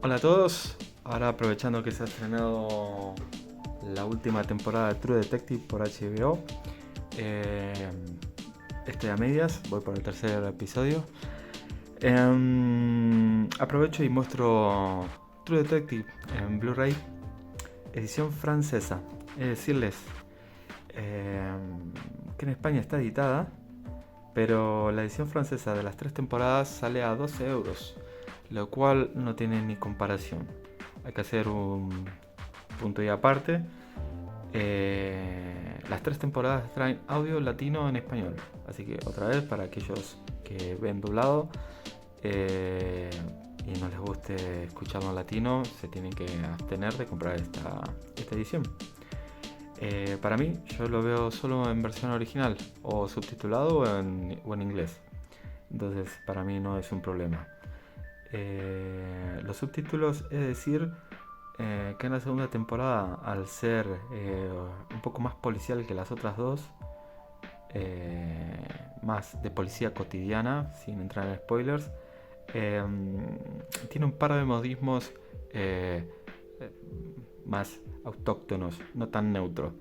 Hola a todos, ahora aprovechando que se ha estrenado la última temporada de True Detective por HBO, eh, estoy a medias, voy por el tercer episodio. Aprovecho y muestro True Detective en Blu-ray, edición francesa. Es decirles que en España está editada, pero la edición francesa de las tres temporadas sale a 12 euros, lo cual no tiene ni comparación. Hay que hacer un punto y aparte. Las tres temporadas traen audio latino en español, así que otra vez para aquellos que ven doblado y no les guste escucharlo en latino, se tienen que abstener de comprar esta edición. Para mí, yo lo veo solo en versión original, o subtitulado o en inglés. Entonces, para mí no es un problema. Los subtítulos, es decir, que en la segunda temporada, al ser un poco más policial que las otras dos, más de policía cotidiana, sin entrar en spoilers, eh, tiene un par de modismos eh, eh, más autóctonos, no tan neutros.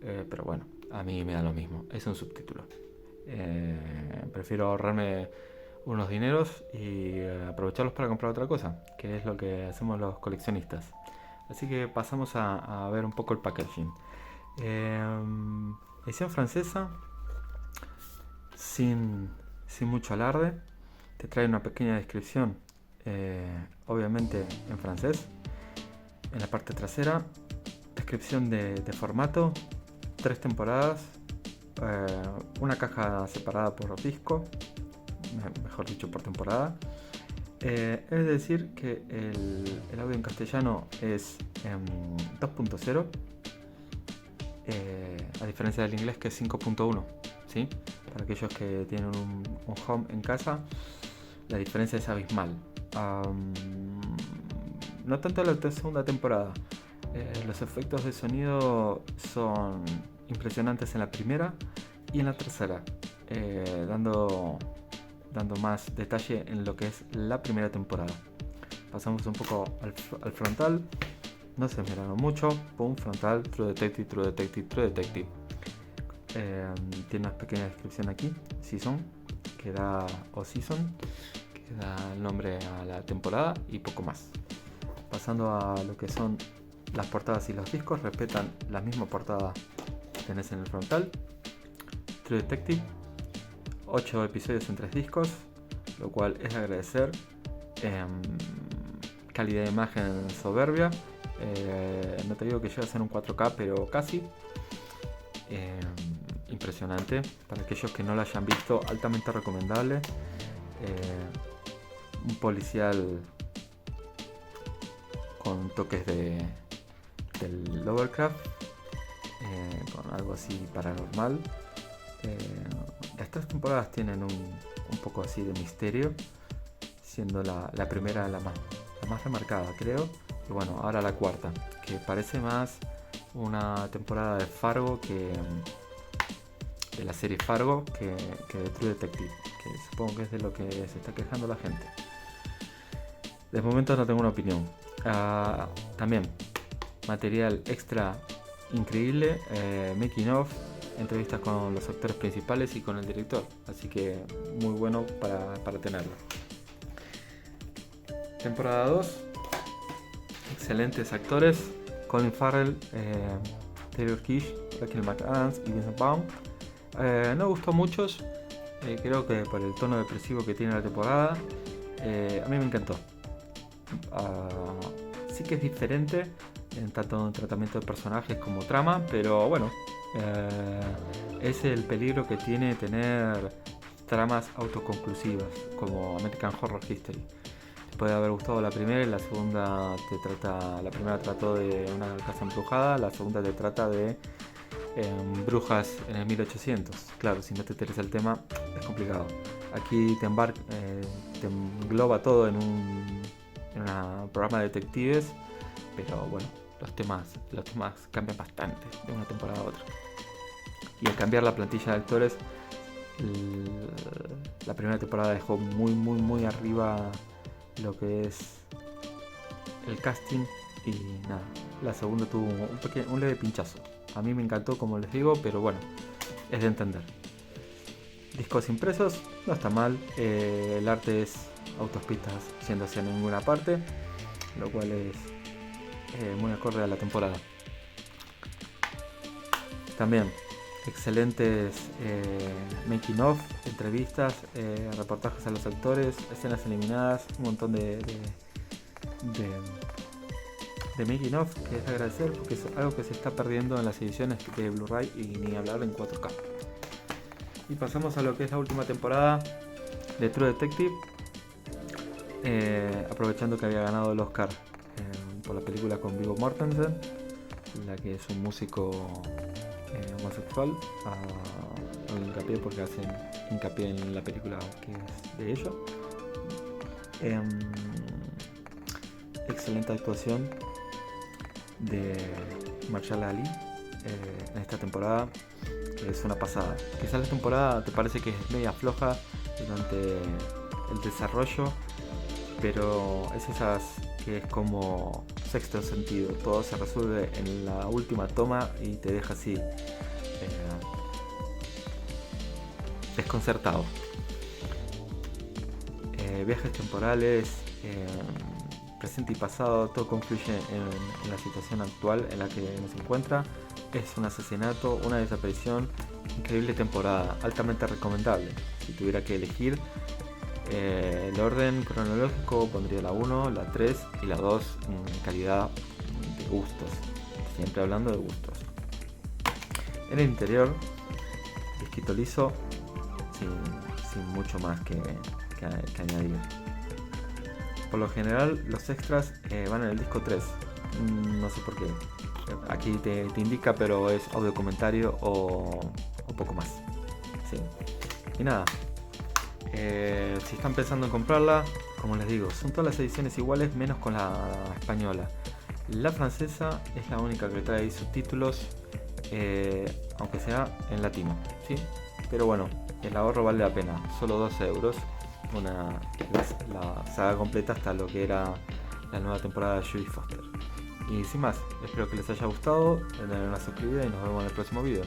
Pero bueno, a mí me da lo mismo, es un subtítulo. Prefiero ahorrarme unos dineros y aprovecharlos para comprar otra cosa, que es lo que hacemos los coleccionistas. Así que pasamos a ver un poco el packaging. Eh, Edición francesa, sin, sin mucho alarde. Te trae una pequeña descripción, obviamente en francés. En la parte trasera, descripción de formato, tres temporadas, eh, una caja separada por disco, mejor dicho por temporada. Es decir, que el audio en castellano es 2.0, a diferencia del inglés que es 5.1. ¿Sí? Para aquellos que tienen un home en casa, la diferencia es abismal. No tanto la segunda temporada. Los efectos de sonido son impresionantes en la primera y en la tercera, dando más detalle en lo que es la primera temporada. Pasamos un poco al frontal. No se esmeraron mucho. Pum, frontal, True Detective, True Detective, True Detective. Tiene una pequeña descripción aquí. Season, que da, o Season, que da el nombre a la temporada y poco más. Pasando a lo que son las portadas y los discos, respetan la misma portada que tenés en el frontal. True Detective, 8 episodios en 3 discos, lo cual es de agradecer. Calidad de imagen soberbia. No te digo que llegue a ser un 4K, pero casi. Eh, Impresionante. Para aquellos que no lo hayan visto, altamente recomendable. Un policial con toques del Lovecraft, con algo así paranormal. Las tres temporadas tienen un poco así de misterio, siendo la primera la más remarcada, creo. Y bueno, ahora la cuarta, que parece más una temporada de Fargo de la serie Fargo que de True Detective, que supongo que es de lo que se está quejando la gente. De momento no tengo una opinión. También material extra increíble, making of, entrevistas con los actores principales y con el director, así que muy bueno para tenerlo. Temporada 2, excelentes actores: Colin Farrell, Taylor Kitsch, Rachel McAdams y Vincent Vaughn. No gustó a muchos, creo que por el tono depresivo que tiene la temporada. A mí me encantó. Sí que es diferente en tanto en tratamiento de personajes como trama, pero bueno, es el peligro que tiene tener tramas autoconclusivas como American Horror History. Te puede haber gustado la primera y la segunda la primera trató de una casa embrujada, la segunda te trata de brujas en el 1800. Claro, si no te interesa el tema es complicado. Aquí te engloba todo en un programa de detectives, pero bueno, los temas cambian bastante de una temporada a otra. Y al cambiar la plantilla de actores, la primera temporada dejó muy arriba lo que es el casting y nada, la segunda tuvo un leve pinchazo. A mí me encantó, como les digo, pero bueno, es de entender. Discos impresos, no está mal. El arte es autopistas yendo hacia ninguna parte, lo cual es muy acorde a la temporada. También excelentes making of, entrevistas, reportajes a los actores, escenas eliminadas, un montón de making of que es de agradecer, porque es algo que se está perdiendo en las ediciones de Blu-ray y ni hablar en 4K. Y pasamos a lo que es la última temporada de True Detective, aprovechando que había ganado el Oscar por la película con Viggo Mortensen, la que es un músico homosexual, a hincapié porque hacen hincapié en la película que es de ellos. Excelente actuación de Mahershala Ali en esta temporada, que es una pasada. Quizás la temporada te parece que es media floja durante el desarrollo, pero es esas que es como Sexto Sentido, todo se resuelve en la última toma y te deja así desconcertado. Viajes temporales, presente y pasado, todo confluye en la situación actual en la que nos encuentra. Es un asesinato, una desaparición, increíble temporada, altamente recomendable. Si tuviera que elegir el orden cronológico, pondría la 1, la 3 y la 2 en calidad de gustos, siempre hablando de gustos. En el interior, disquito liso, sin mucho más que añadir. Por lo general los extras van en el disco 3, no sé por qué, aquí te indica, pero es audio comentario o poco más. Sí. Y nada, si están pensando en comprarla, como les digo, son todas las ediciones iguales menos con la española. La francesa es la única que trae subtítulos, aunque sea en latino, ¿sí? Pero bueno, el ahorro vale la pena, solo 12 euros. La saga completa hasta lo que era la nueva temporada de Judy Foster. Y sin más, espero que les haya gustado, denle una suscribida y nos vemos en el próximo video.